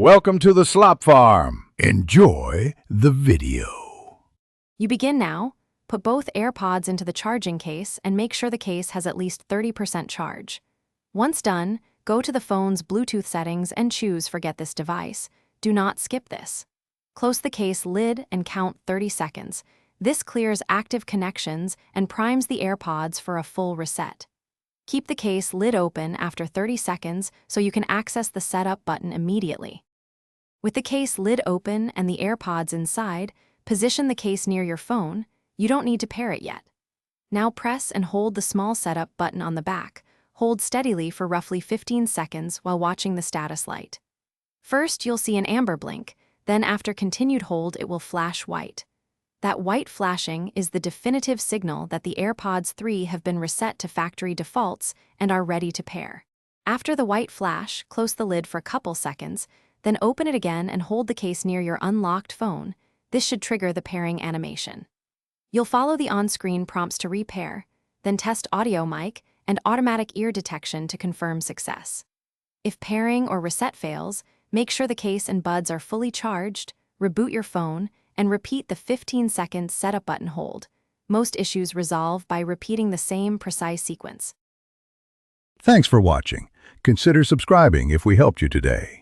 Welcome to the Slop Farm. Enjoy the video. You begin now. Put both AirPods into the charging case and make sure the case has at least 30% charge. Once done, go to the phone's Bluetooth settings and choose Forget this device. Do not skip this. Close the case lid and count 30 seconds. This clears active connections and primes the AirPods for a full reset. Keep the case lid open after 30 seconds so you can access the Setup button immediately. With the case lid open and the AirPods inside, position the case near your phone. You don't need to pair it yet. Now press and hold the small Setup button on the back. Hold steadily for roughly 15 seconds while watching the status light. First, you'll see an amber blink, then after continued hold, it will flash white. That white flashing is the definitive signal that the AirPods 3 have been reset to factory defaults and are ready to pair. After the white flash, close the lid for a couple seconds, then open it again and hold the case near your unlocked phone. This should trigger the pairing animation. You'll follow the on-screen prompts to repair, then test audio mic and automatic ear detection to confirm success. If pairing or reset fails, make sure the case and buds are fully charged, reboot your phone, and repeat the 15-second Setup button hold. Most issues resolve by repeating the same precise sequence. Thanks for watching. Consider subscribing if we helped you today.